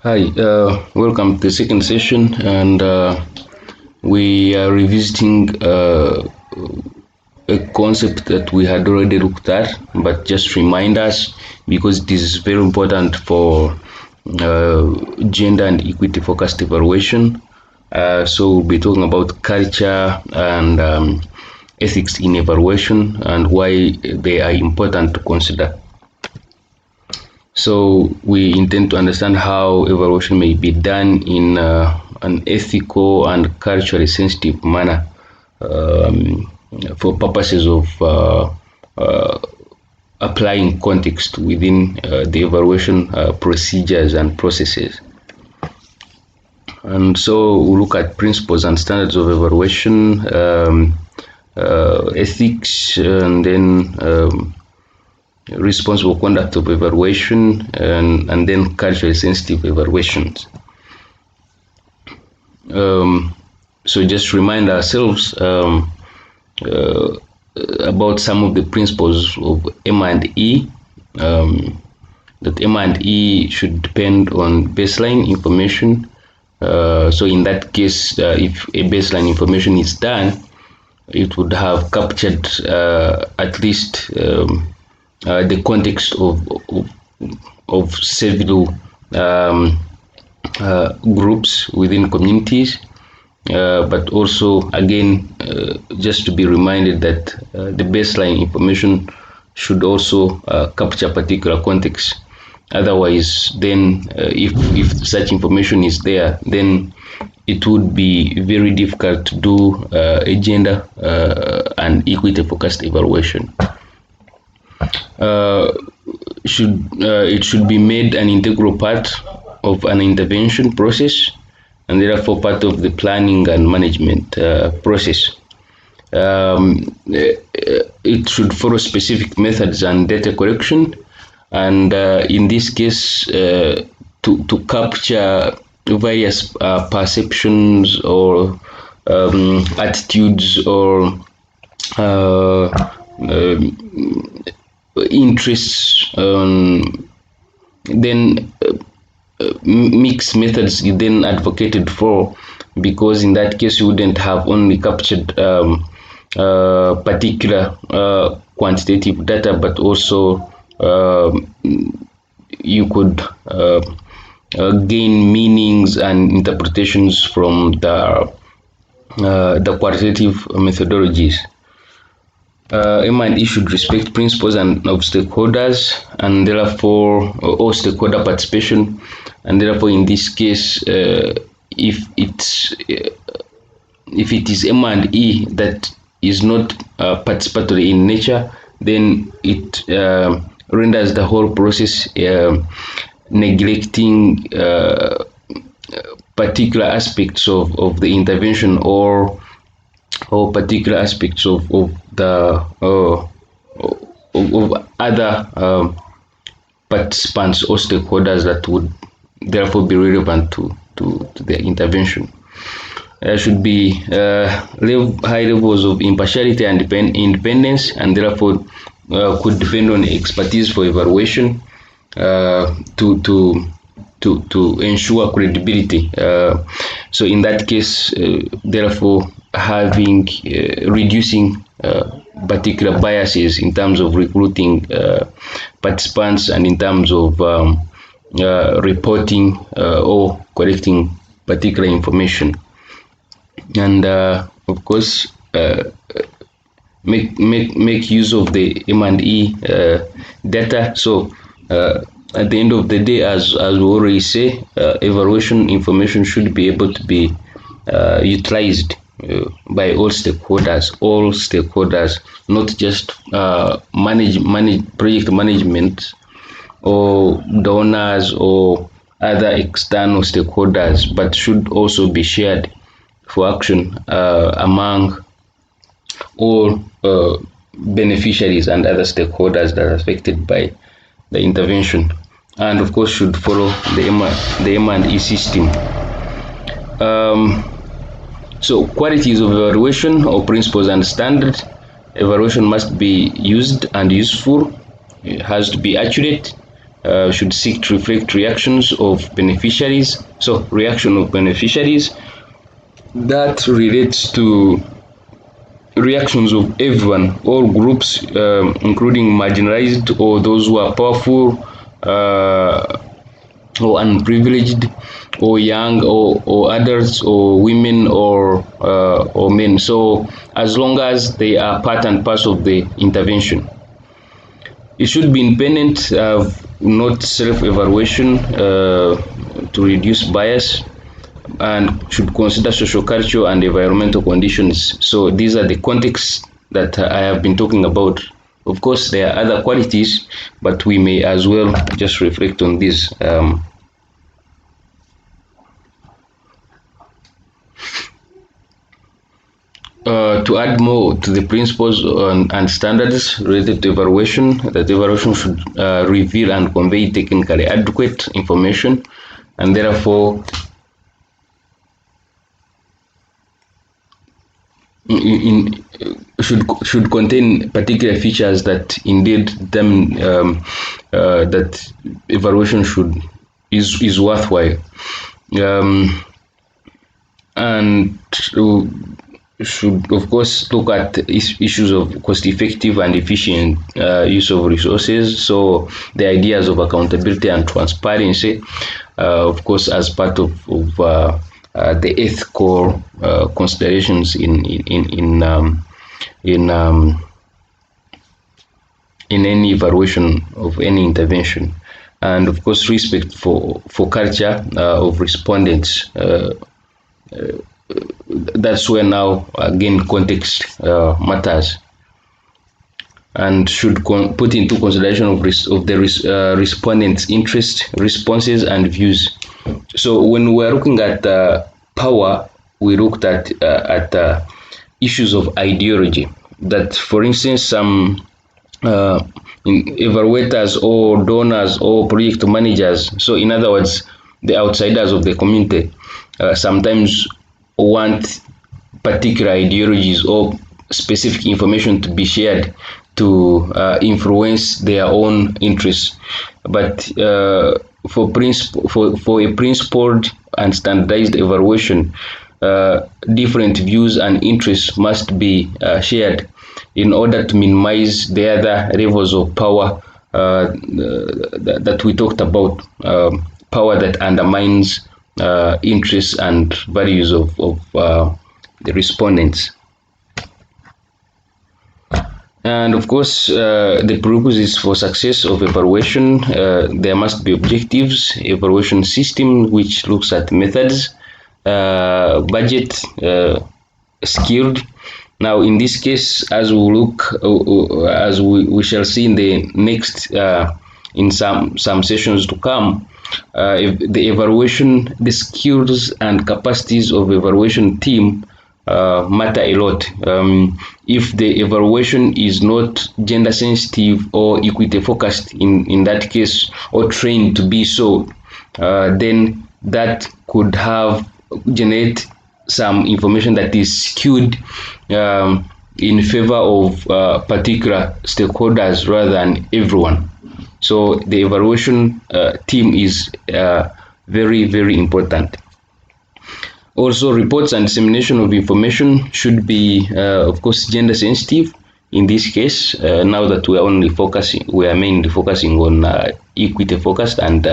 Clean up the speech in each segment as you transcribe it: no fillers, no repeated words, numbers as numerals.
Hi, welcome to the second session, and we are revisiting a concept that we had already looked at, but just remind us because this is very important for gender and equity focused evaluation. So we'll be talking about culture and ethics in evaluation and why they are important to consider. So we intend to understand how evaluation may be done in an ethical and culturally sensitive manner for purposes of applying context within the evaluation procedures and processes. And so we look at principles and standards of evaluation, ethics, and then responsible conduct of evaluation, and then culturally sensitive evaluations. So just remind ourselves about some of the principles of M and E. That M and E should depend on baseline information. So in that case, if a baseline information is done, it would have captured at least the context of several groups within communities, but also again just to be reminded that the baseline information should also capture particular context. Otherwise, then if such information is there, then it would be very difficult to do a gender and equity focused evaluation. It should be made an integral part of an intervention process and therefore part of the planning and management process. It should follow specific methods and data collection, and in this case to capture various perceptions or attitudes or interests. Then mixed methods is then advocated for, because in that case you wouldn't have only captured particular quantitative data, but also you could gain meanings and interpretations from the qualitative methodologies. M&E should respect principles and of stakeholders, and therefore all stakeholder participation, and therefore in this case, if it is M&E that is not participatory in nature, then it renders the whole process neglecting particular aspects of the intervention or particular aspects of the of other participants or stakeholders that would therefore be relevant to the intervention. There should be high levels of impartiality and independence, and therefore could depend on expertise for evaluation to ensure credibility. So in that case, therefore having reducing particular biases in terms of recruiting participants and in terms of reporting or collecting particular information, and of course make use of the M&E data. So at the end of the day, as we already say, evaluation information should be able to be utilized by all stakeholders, not just project management or donors or other external stakeholders, but should also be shared for action among all beneficiaries and other stakeholders that are affected by the intervention, and of course should follow the M&E system. So qualities of evaluation or principles and standards. Evaluation must be used and useful. It has to be accurate, should seek to reflect reactions of beneficiaries. So reaction of beneficiaries that relates to reactions of everyone, all groups, including marginalized or those who are powerful, or unprivileged, or young, or adults, or women, or men. So as long as they are part and parcel of the intervention, it should be independent, not self-evaluation, to reduce bias, and should consider social, cultural, and environmental conditions. So these are the contexts that I have been talking about. Of course, there are other qualities, but we may as well just reflect on these. To add more to the principles and standards related to evaluation, that evaluation should reveal and convey technically adequate information, and therefore should contain particular features that indeed determine that evaluation is worthwhile, um, and should of course look at issues of cost effective and efficient use of resources. So the ideas of accountability and transparency, of course, as part of the ethical considerations in in any evaluation of any intervention, and of course respect for culture of respondents. That's where now again context matters, and should put into consideration of the respondents' interest, responses, and views. So when we're looking at power, we looked at issues of ideology. That, for instance, some uh, evaluators or donors or project managers, so in other words, the outsiders of the community, sometimes want particular ideologies or specific information to be shared to influence their own interests. But for a principled and standardized evaluation, different views and interests must be shared in order to minimize the other levels of power that we talked about, power that undermines interests and values of the respondents. And of course, the prerequisites for success of evaluation, there must be objectives, evaluation system which looks at methods, budget, skilled. Now, in this case, as we look, as we shall see in the next, in some sessions to come, the evaluation, the skills and capacities of evaluation team matter a lot. If the evaluation is not gender sensitive or equity focused in that case, or trained to be so, then that could have generate some information that is skewed in favor of particular stakeholders rather than everyone. So the evaluation team is very, very important. Also, reports and dissemination of information should be, of course, gender sensitive. In this case, now that we are mainly focusing on equity focused and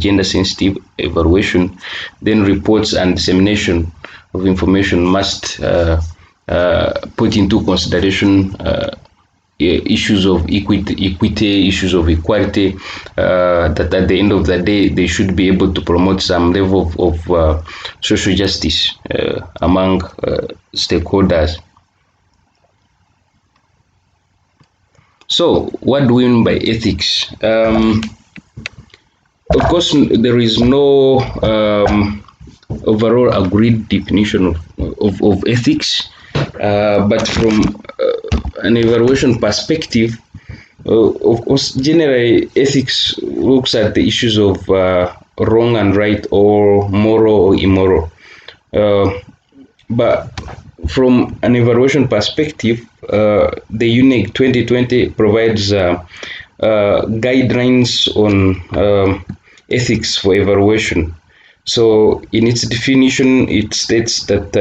gender sensitive evaluation, then reports and dissemination of information must put into consideration issues of equity, issues of equality, that at the end of the day they should be able to promote some level of social justice among stakeholders. So, what do we mean by ethics? Of course, there is no overall agreed definition of ethics, but from an evaluation perspective, of course, generally ethics looks at the issues of wrong and right, or moral or immoral. But from an evaluation perspective, the UNIC 2020 provides guidelines on ethics for evaluation. So, in its definition, it states that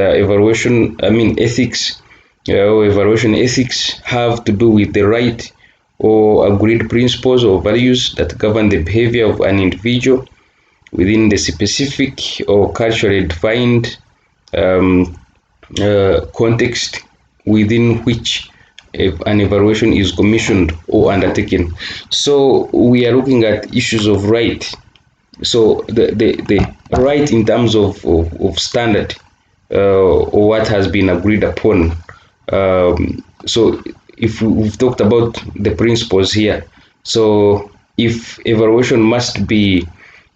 ethics or evaluation ethics have to do with the right or agreed principles or values that govern the behavior of an individual within the specific or culturally defined um, context within which an evaluation is commissioned or undertaken. So we are looking at issues of right. So the right in terms of standard or what has been agreed upon. So if we've talked about the principles here, so if evaluation must be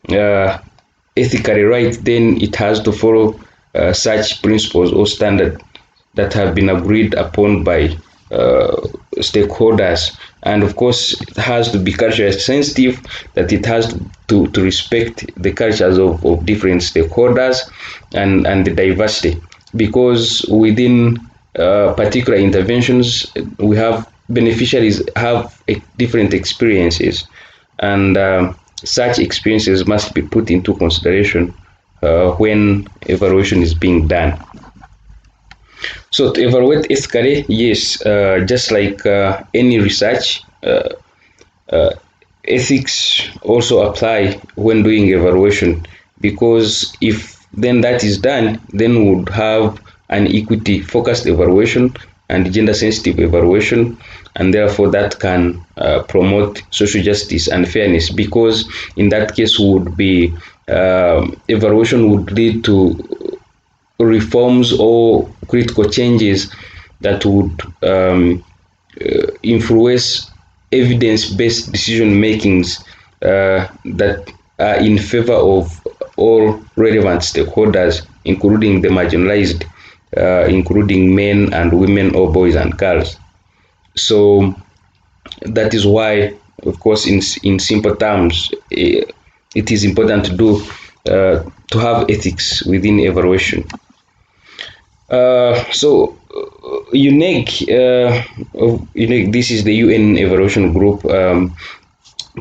uh, ethically right, then it has to follow such principles or standard that have been agreed upon by stakeholders. And of course, it has to be culturally sensitive, that it has to respect the cultures of different stakeholders and the diversity. Because within particular interventions, we have beneficiaries have different experiences, and such experiences must be put into consideration when evaluation is being done. So to evaluate ethically, yes, just like any research, ethics also apply when doing evaluation, because if then that is done, then we would have an equity focused evaluation and gender sensitive evaluation, and therefore that can promote social justice and fairness, because in that case would be evaluation would lead to reforms or critical changes that would influence evidence-based decision makings that are in favor of all relevant stakeholders, including the marginalized, including men and women or boys and girls. So that is why, of course, in simple terms, it is important to do to have ethics within evaluation. UNEG, this is the UN Evaluation Group,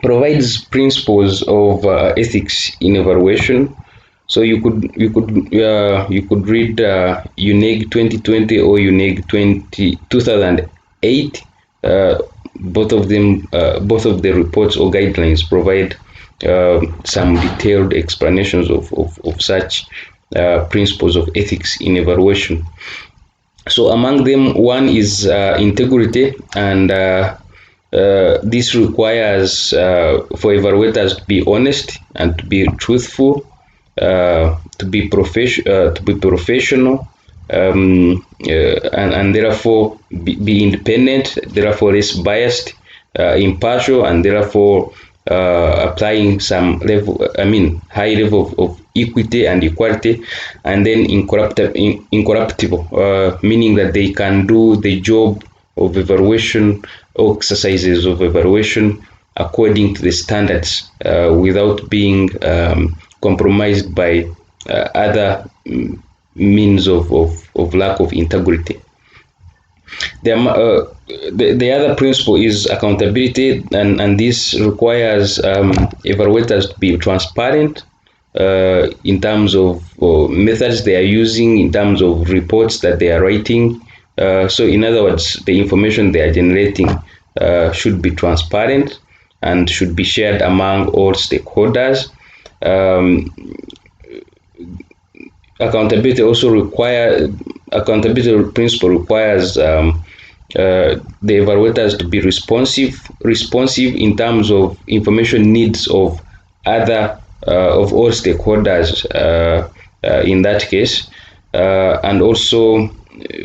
provides principles of ethics in evaluation. So you could read UNEG 2020 or UNEG 2008. Both of the reports or guidelines provide some detailed explanations of such principles of ethics in evaluation. So among them, one is integrity, and this requires for evaluators to be honest and to be truthful, to be professional, and therefore be independent, therefore less biased, impartial, and therefore applying some level, high level of equity and equality, and then incorruptible, meaning that they can do the job of evaluation or exercises of evaluation according to the standards without being compromised by other means of lack of integrity. The other principle is accountability, and this requires evaluators to be transparent in terms of methods they are using, in terms of reports that they are writing. So, in other words, the information they are generating should be transparent and should be shared among all stakeholders. Um, accountability principle requires the evaluators to be responsive in terms of information needs of other of all stakeholders in that case, and also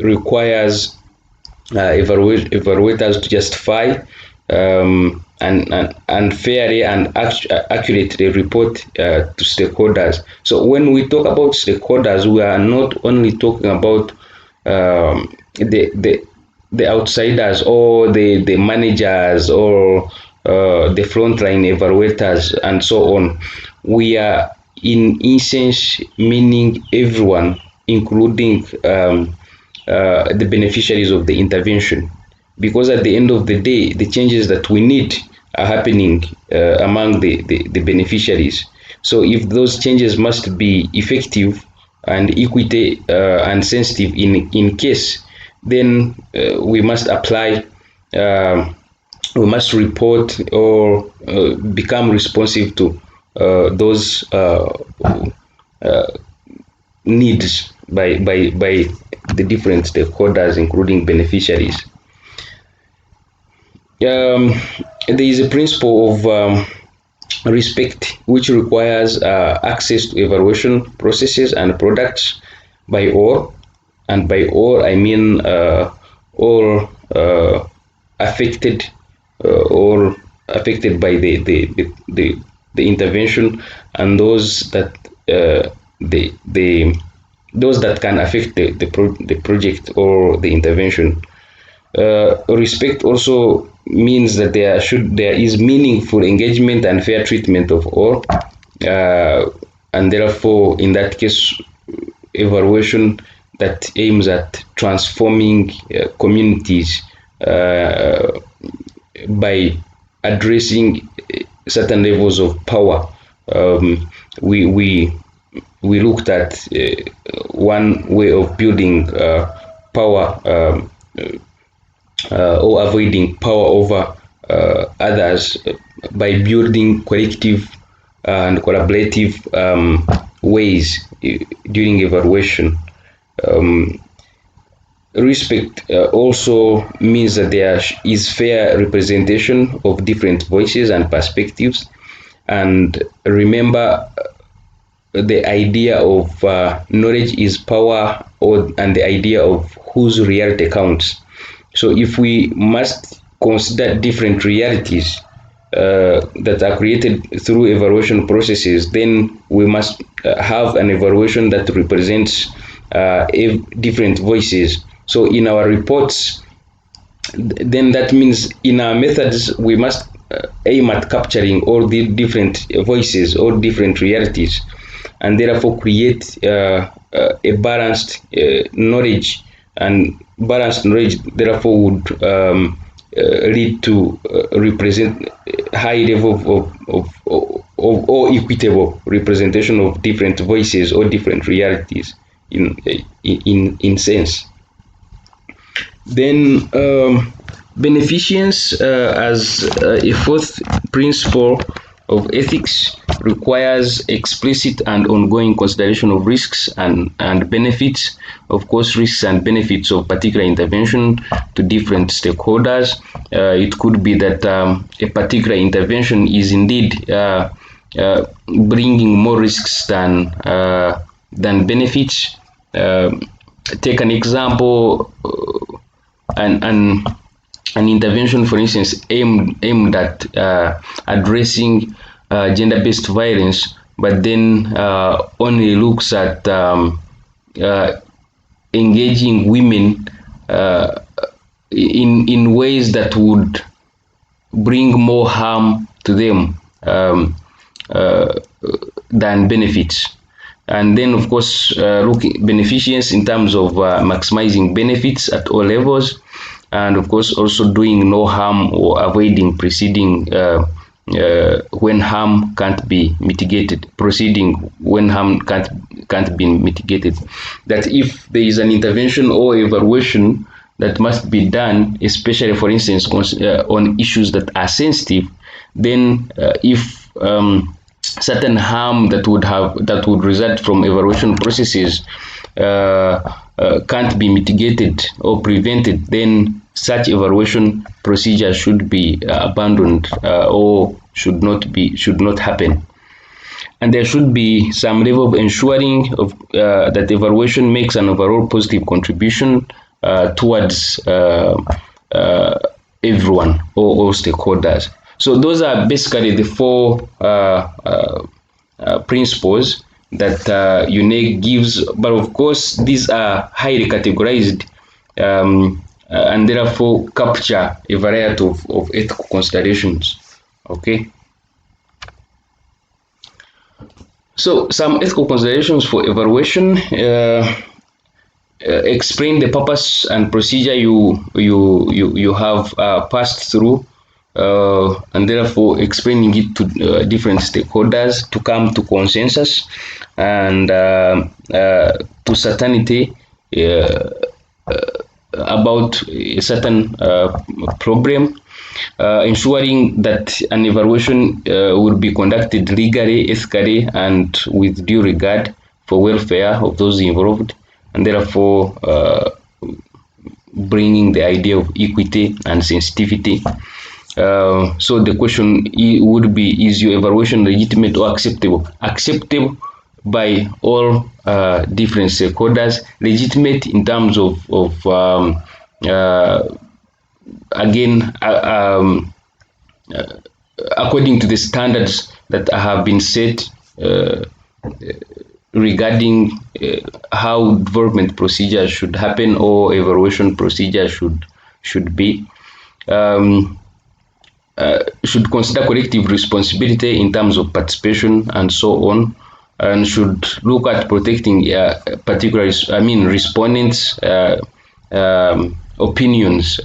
requires evaluators to justify and fairly and accurately report to stakeholders. So when we talk about stakeholders, we are not only talking about the outsiders or the managers or the frontline evaluators and so on. We are in essence meaning everyone, including the beneficiaries of the intervention, because at the end of the day, the changes that we need are happening among the beneficiaries. So if those changes must be effective and equity and sensitive in case, then we must apply, we must report or become responsive to those needs by the different stakeholders, including beneficiaries. Um, there is a principle of respect, which requires access to evaluation processes and products by all. And by all, I mean all affected, all affected by the intervention, and the those that can affect the project or the intervention. Respect also means that there is meaningful engagement and fair treatment of all, and therefore, in that case, evaluation that aims at transforming communities by addressing certain levels of power. Um, we we we looked at one way of building power, or avoiding power over others by building collective and collaborative ways during evaluation. Um, Respect also means that there is fair representation of different voices and perspectives. And remember, the idea of knowledge is power, and the idea of whose reality counts. So if we must consider different realities that are created through evaluation processes, then we must have an evaluation that represents different voices. So in our reports, then that means in our methods we must aim at capturing all the different voices, all different realities, and therefore create a balanced knowledge, and balanced knowledge therefore would lead to represent high level or equitable representation of different voices or different realities in sense. Then beneficence as a fourth principle of ethics requires explicit and ongoing consideration of risks and benefits. Of course, risks and benefits of particular intervention to different stakeholders. It could be that a particular intervention is indeed bringing more risks than benefits. Take an example, an intervention, for instance, aimed at addressing gender-based violence, but then only looks at engaging women in ways that would bring more harm to them uh, than benefits. And then, of course, looking beneficence in terms of maximizing benefits at all levels, and of course also doing no harm or avoiding proceeding when harm can't be mitigated, proceeding when harm can't be mitigated. That if there is an intervention or evaluation that must be done, especially for instance on issues that are sensitive, then if certain harm that would result from evaluation processes can't be mitigated or prevented, then such evaluation procedure should be abandoned or should not happen. And there should be some level of ensuring of that evaluation makes an overall positive contribution towards everyone or all stakeholders. So those are basically the four principles that UNEC gives, but of course these are highly categorized and therefore capture a variety of ethical considerations. Okay. So some ethical considerations for evaluation explain the purpose and procedure you have passed through and therefore explaining it to different stakeholders to come to consensus and to certainty uh, about a certain problem, ensuring that an evaluation will be conducted legally, ethically, and with due regard for welfare of those involved, and therefore bringing the idea of equity and sensitivity. So the question would be: is your evaluation legitimate or acceptable? Acceptable by all different stakeholders. Legitimate in terms of uh, again according to the standards that have been set regarding how development procedures should happen or evaluation procedures should be. Um, should consider collective responsibility in terms of participation and so on, and should look at protecting particular, respondents' opinions,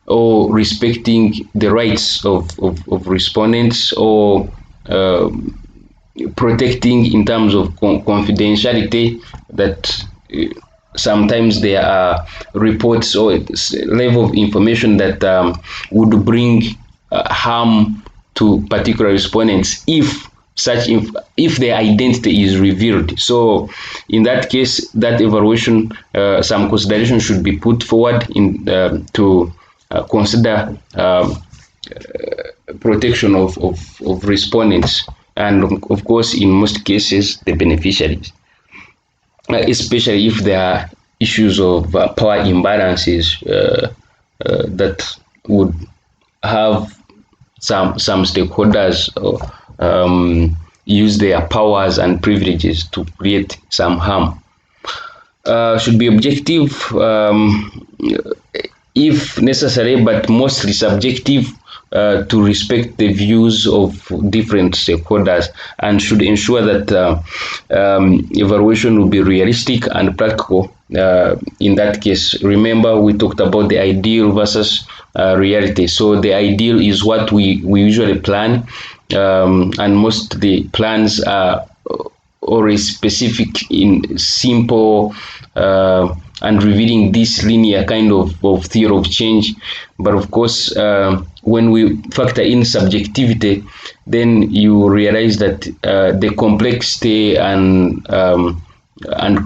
or respecting the rights of respondents, or protecting in terms of confidentiality, that sometimes there are reports or level of information that would bring harm to particular respondents if if their identity is revealed. So in that case, that evaluation, some consideration should be put forward in to consider protection of respondents, and of course in most cases the beneficiaries, especially if there are issues of power imbalances that would have some stakeholders use their powers and privileges to create some harm. Should be objective if necessary, but mostly subjective, to respect the views of different stakeholders, and should ensure that evaluation will be realistic and practical. In that case, remember we talked about the ideal versus reality. So the ideal is what we usually plan, and most of the plans are always specific in simple and revealing this linear kind of theory of change. But of course, when we factor in subjectivity, then you realize that the complexity and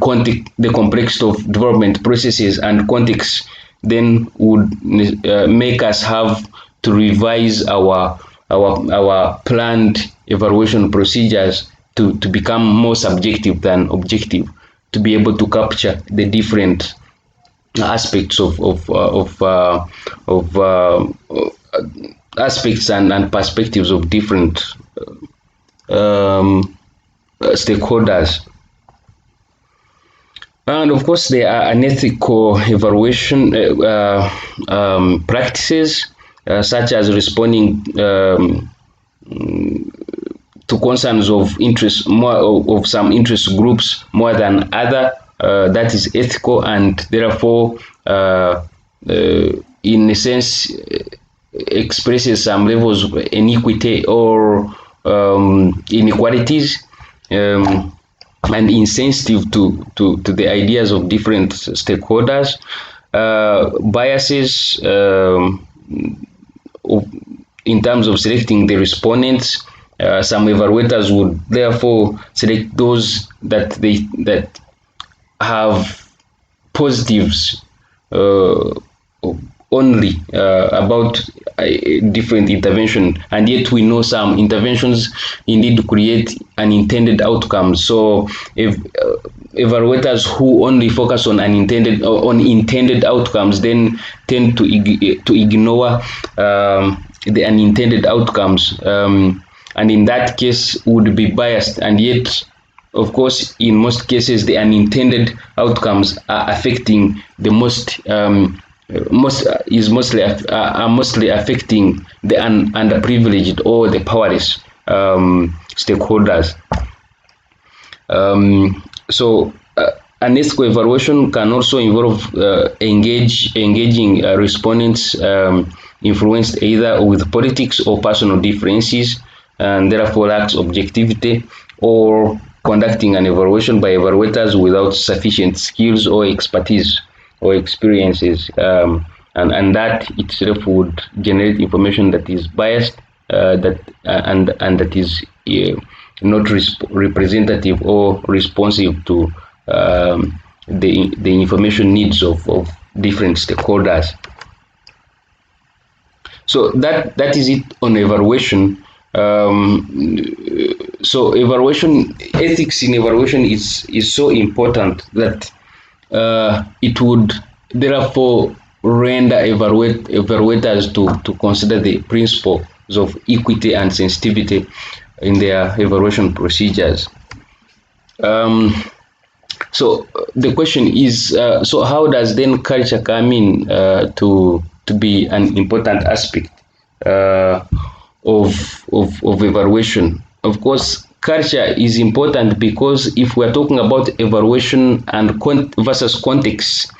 context, the complexity of development processes and context, then would make us have to revise our planned evaluation procedures to become more subjective than objective, to be able to capture the different aspects of aspects and perspectives of different stakeholders. And of course, there are unethical evaluation practices, such as responding to concerns of interest, more of some interest groups more than other. That is ethical, and therefore, in a sense, expresses some levels of inequity or inequalities. And insensitive to the ideas of different stakeholders, biases in terms of selecting the respondents. Some evaluators would therefore select those that have positives only about different intervention, and yet we know some interventions indeed create unintended outcomes. So if evaluators who only focus on intended outcomes then tend to ignore the unintended outcomes, and in that case would be biased. And yet, of course, in most cases the unintended outcomes are affecting the mostly affecting the underprivileged or the powerless stakeholders. So unethical evaluation can also involve engaging respondents influenced either with politics or personal differences, and therefore lacks objectivity, or conducting an evaluation by evaluators without sufficient skills or expertise or experiences, and that itself would generate information that is biased, and that is not representative or responsive to the information needs of different stakeholders. So that is it on evaluation. So evaluation, ethics in evaluation is so important that it would therefore render evaluators to consider the principles of equity and sensitivity in their evaluation procedures. Um, so the question is, so how does then culture come in to be an important aspect uh, of evaluation? Of course, culture is important because if we are talking about evaluation and versus context,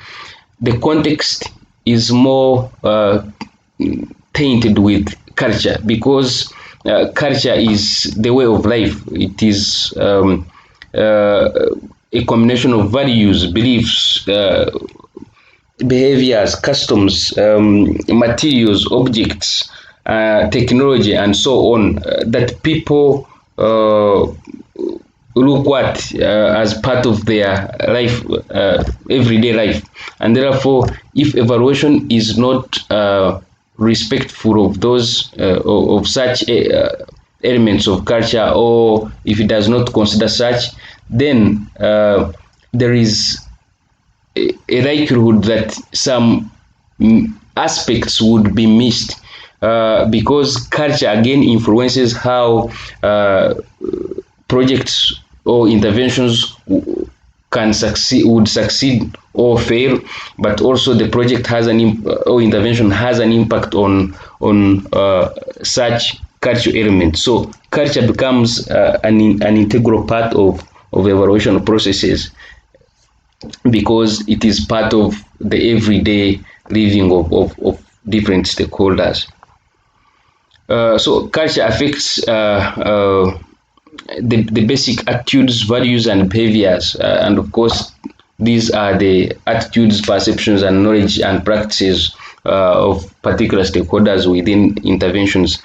the context is more tainted with culture, because culture is the way of life. It is uh, a combination of values, beliefs, behaviors, customs, materials, objects, technology, and so on, that people look at as part of their life, everyday life. And therefore, if evaluation is not respectful of those of such elements of culture, or if it does not consider such, then there is a likelihood that some aspects would be missed, because culture again influences how projects or interventions would succeed or fail, but also the project has or intervention has an impact on such culture elements. So culture becomes an integral part of evaluation processes, because it is part of the everyday living of different stakeholders. So culture affects the basic attitudes, values, and behaviors, and of course, these are the attitudes, perceptions, and knowledge and practices of particular stakeholders within interventions.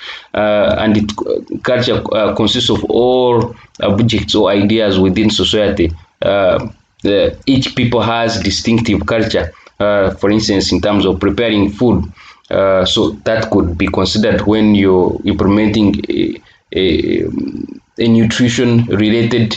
Culture consists of all objects or ideas within society. Each people has distinctive culture. For instance, in terms of preparing food, so that could be considered when you're implementing a nutrition related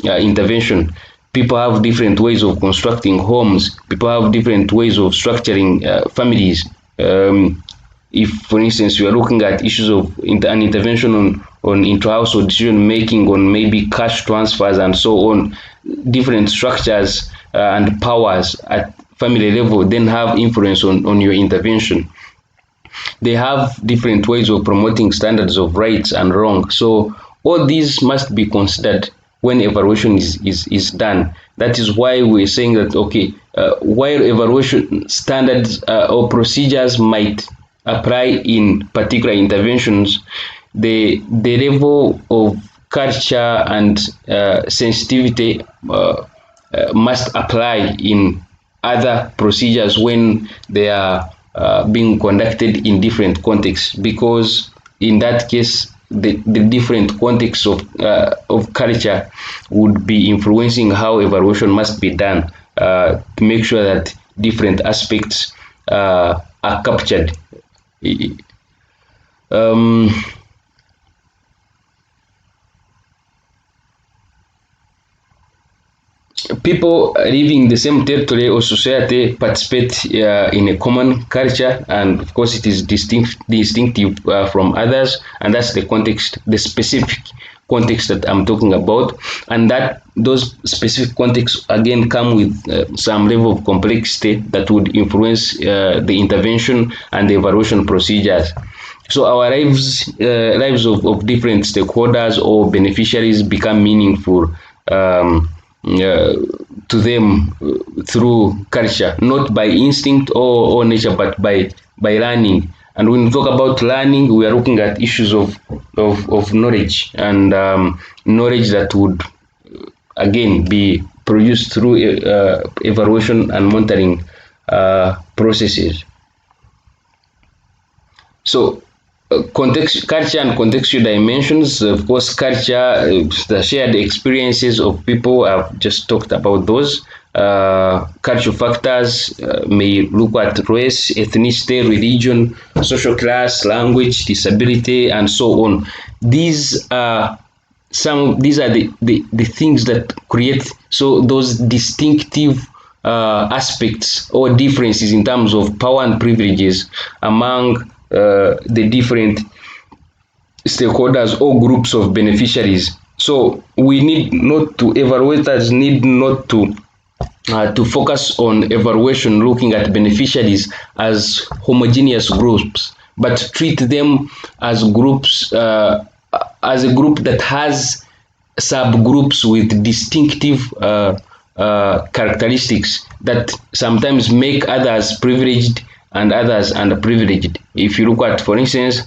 intervention. People have different ways of constructing homes. People have different ways of structuring families. If, for instance, you are looking at issues of an intervention on intra-household decision making, on maybe cash transfers and so on, different structures and powers at family level then have influence on your intervention. They have different ways of promoting standards of rights and wrong. So all these must be considered when evaluation is done. That is why we're saying that, okay, while evaluation standards or procedures might apply in particular interventions, the level of culture and sensitivity must apply in other procedures when they are being conducted in different contexts, because in that case the different contexts of culture would be influencing how evaluation must be done, to make sure that different aspects are captured. Um, People living in the same territory or society participate in a common culture, and of course it is distinctive from others, and that's the context, the specific context that I'm talking about. And that those specific contexts again come with some level of complexity that would influence the intervention and the evaluation procedures. So our lives of different stakeholders or beneficiaries become meaningful, um, uh, to them through culture, not by instinct or nature, but by learning. And when we talk about learning, we are looking at issues of knowledge, and knowledge that would again be produced through evaluation and monitoring processes. So culture and contextual dimensions. Of course, culture, the shared experiences of people. I've just talked about those. Cultural factors may look at race, ethnicity, religion, social class, language, disability, and so on. These are these are the things that create so those distinctive aspects or differences in terms of power and privileges among the different stakeholders or groups of beneficiaries. So we need not to evaluators need not to focus on evaluation looking at beneficiaries as homogeneous groups, but treat them as groups as a group that has subgroups with distinctive characteristics that sometimes make others privileged and others underprivileged. If you look at, for instance,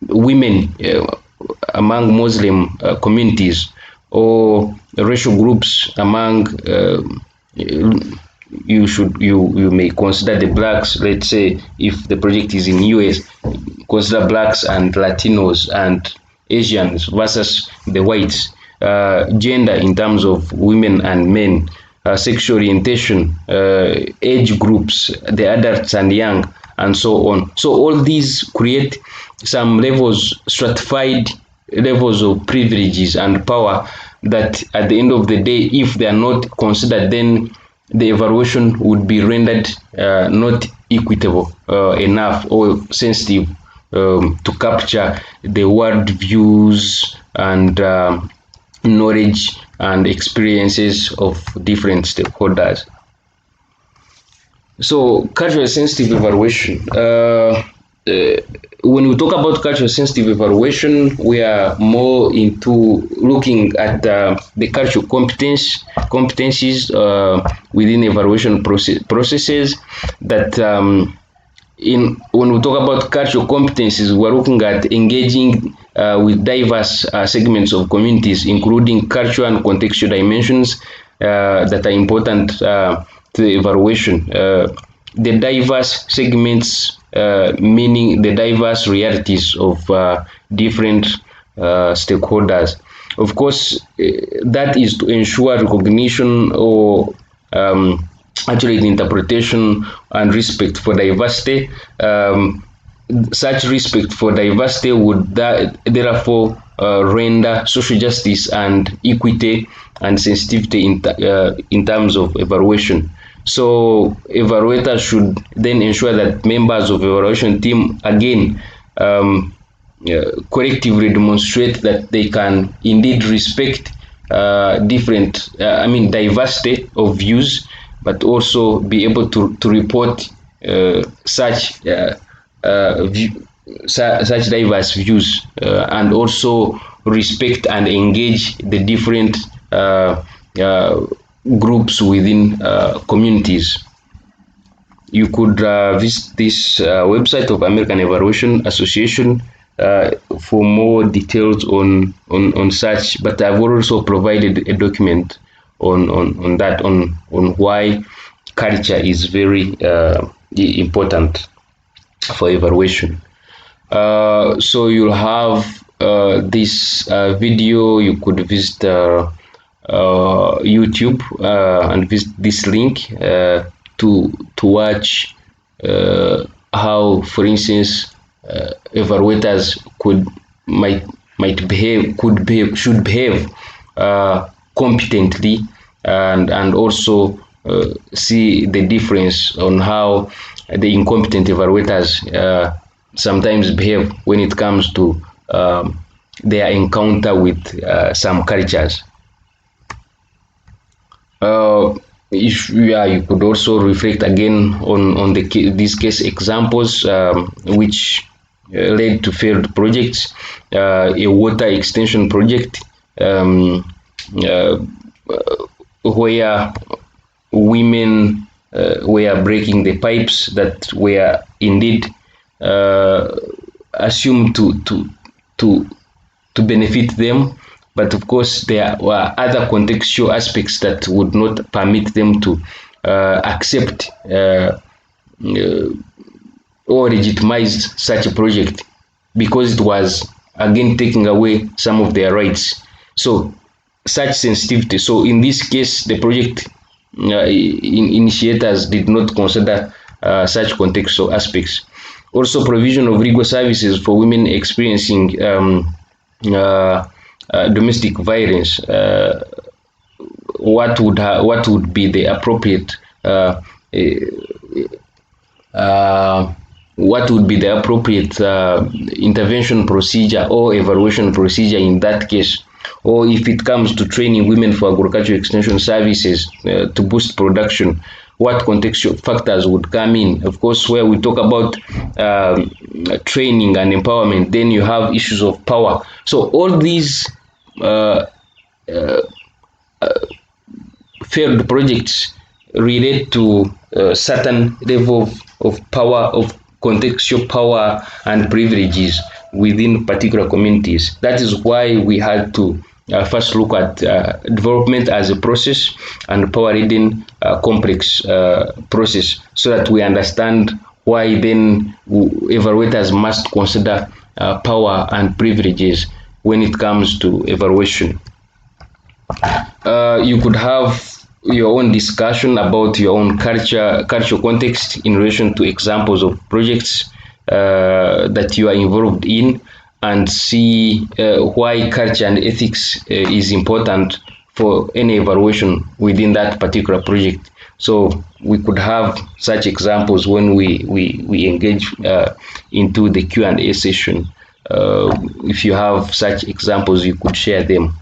women among Muslim communities, or racial groups among you may consider the blacks. Let's say if the project is in US, consider blacks and Latinos and Asians versus the whites. Gender in terms of women and men, sexual orientation, age groups, the adults and young, and so on. So all these create some levels, stratified levels of privileges and power that at the end of the day, if they are not considered, then the evaluation would be rendered not equitable enough or sensitive to capture the world views and knowledge and experiences of different stakeholders. So cultural sensitive evaluation. When we talk about cultural sensitive evaluation, we are more into looking at the cultural competencies within evaluation processes that when we talk about cultural competencies, we're looking at engaging with diverse segments of communities, including cultural and contextual dimensions that are important to the evaluation. The diverse segments, meaning the diverse realities of different stakeholders. Of course, that is to ensure recognition or actually the interpretation and respect for diversity. Such respect for diversity would therefore render social justice and equity and sensitivity in terms of evaluation. So evaluators should then ensure that members of the evaluation team again collectively demonstrate that they can indeed respect diversity of views, but also be able to report such such diverse views and also respect and engage the different groups within communities. You could visit this website of American Evaluation Association for more details on such, but I've also provided a document on that, on why culture is very important for evaluation. So you'll have this video. You could visit YouTube and visit this link to watch how, for instance, evaluators should behave competently, and also see the difference on how the incompetent evaluators sometimes behave when it comes to their encounter with some cultures. You could also reflect again on these case examples which led to failed projects. A water extension project uh, where women were breaking the pipes that were indeed uh, assumed to to benefit them. But of course, there were other contextual aspects that would not permit them to accept uh, or legitimized such a project because it was again taking away some of their rights. So such sensitivity. So in this case, the project initiators did not consider such contextual aspects. Also, provision of legal services for women experiencing uh, domestic violence. What would be the appropriate uh, what would be the appropriate intervention procedure or evaluation procedure in that case, or if it comes to training women for agricultural extension services to boost production, what contextual factors would come in. Of course, where we talk about training and empowerment, then you have issues of power. So all these uh, failed projects relate to a certain level of power, of contextual power and privileges within particular communities. That is why we had to first look at development as a process and power leading complex process, so that we understand why then evaluators must consider power and privileges when it comes to evaluation. You could have your own discussion about your own cultural context in relation to examples of projects that you are involved in, and see why culture and ethics is important for any evaluation within that particular project. So we could have such examples when we engage into the Q&A session. If you have such examples, you could share them.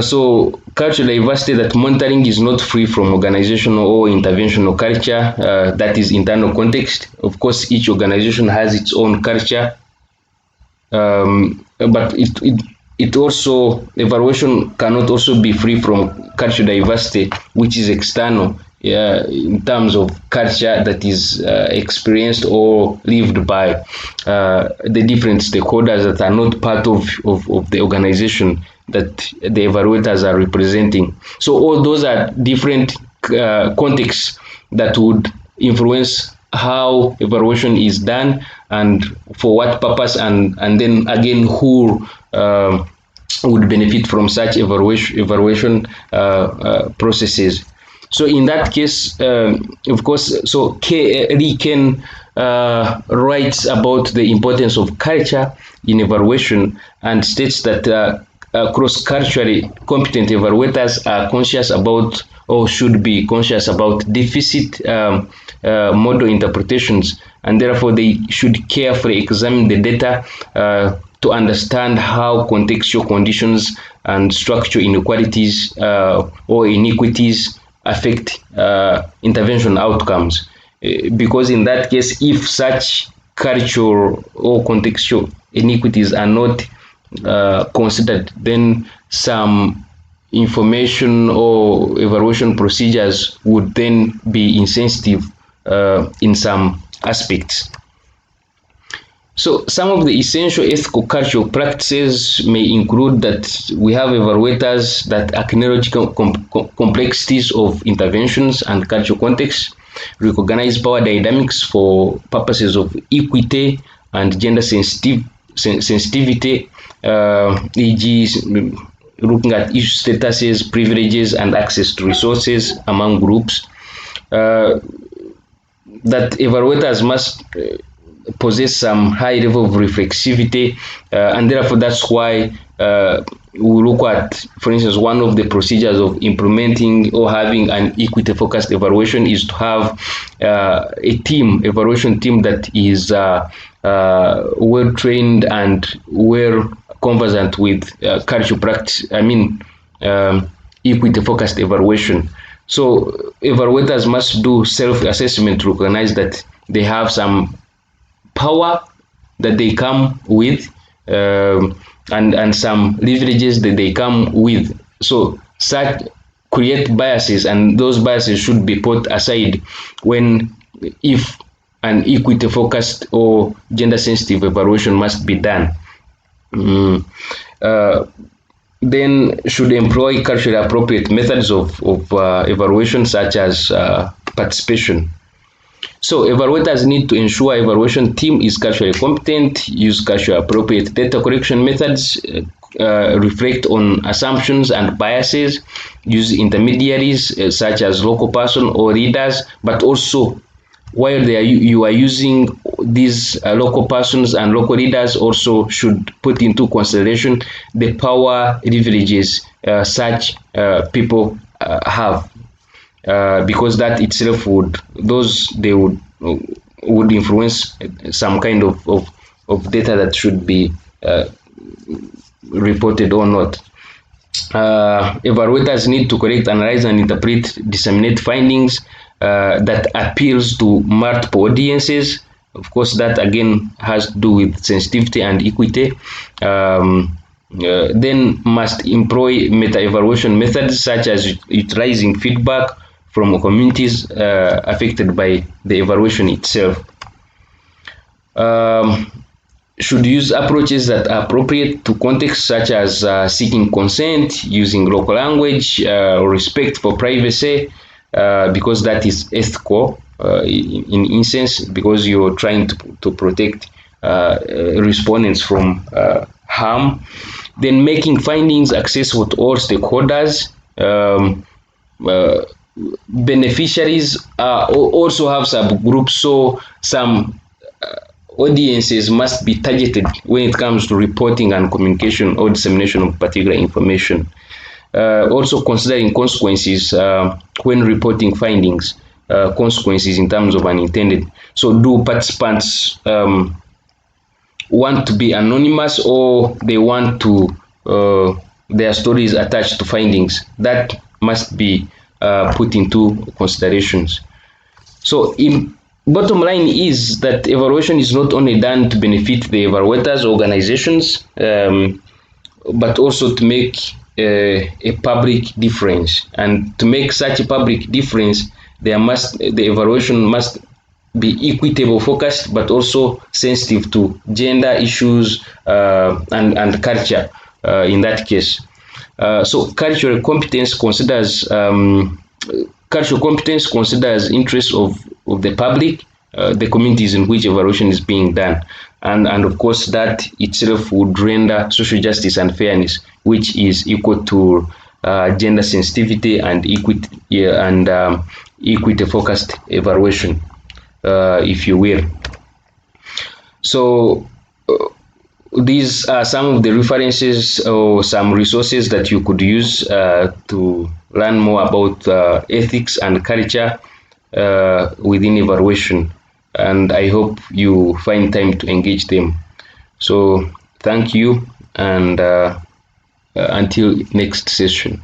So cultural diversity, that monitoring is not free from organizational or interventional culture, that is internal context. Of course, each organization has its own culture, but it also, evaluation cannot also be free from cultural diversity, which is external, in terms of culture that is experienced or lived by the different stakeholders that are not part of the organization that the evaluators are representing. So all those are different contexts that would influence how evaluation is done and for what purpose, and then again who would benefit from such evaluation processes. So in that case, of course, so Lee Ken writes about the importance of culture in evaluation and states that cross-culturally competent evaluators are conscious about, or should be conscious about, deficit model interpretations, and therefore they should carefully examine the data to understand how contextual conditions and structural inequalities or iniquities affect intervention outcomes. Because in that case, if such cultural or contextual iniquities are not considered, then some information or evaluation procedures would then be insensitive in some aspects. So some of the essential ethical cultural practices may include that we have evaluators that acknowledge complexities of interventions and cultural contexts, recognize power dynamics for purposes of equity and gender sensitivity, e.g. looking at issue statuses, privileges, and access to resources among groups. That evaluators must possess some high level of reflexivity, and therefore that's why we look at, for instance, one of the procedures of implementing or having an equity focused evaluation is to have a team, evaluation team, that is well trained and well conversant with cultural practice, equity focused evaluation. So evaluators must do self-assessment to recognize that they have some power that they come with, and some leverages that they come with. So such create biases, and those biases should be put aside when, if an equity focused or gender sensitive evaluation must be done. Mm. Uh, then should employ culturally appropriate methods of evaluation, such as participation. So evaluators need to ensure evaluation team is culturally competent, use culturally appropriate data collection methods, reflect on assumptions and biases, use intermediaries such as local person or readers, but also while you are using these local persons and local leaders, also should put into consideration the power privileges such people have, because that itself would influence some kind of data that should be reported or not. Evaluators need to correct, analyze, and interpret, disseminate findings that appeals to multiple audiences. Of course, that again has to do with sensitivity and equity. Then must employ meta-evaluation methods, such as utilizing feedback from communities affected by the evaluation itself. Um, should use approaches that are appropriate to context, such as seeking consent, using local language, respect for privacy, because that is ethical in instance, because you're trying to protect respondents from harm. Then making findings accessible to all stakeholders. Uh, Beneficiaries also have subgroups, so some audiences must be targeted when it comes to reporting and communication or dissemination of particular information. Also considering consequences when reporting findings, consequences in terms of unintended. So do participants want to be anonymous, or they want to their stories attached to findings? That must be put into considerations. So in bottom line is that evaluation is not only done to benefit the evaluators, organizations, but also to make a public difference. And to make such a public difference, the evaluation must be equitable focused, but also sensitive to gender issues and culture in that case. So cultural competence considers interests of the public, the communities in which evaluation is being done, and of course that itself would render social justice and fairness, which is equal to gender sensitivity and equity, and equity focused evaluation, if you will. So these are some of the references or some resources that you could use to learn more about ethics and culture within evaluation, and I hope you find time to engage them. So thank you, and until next session.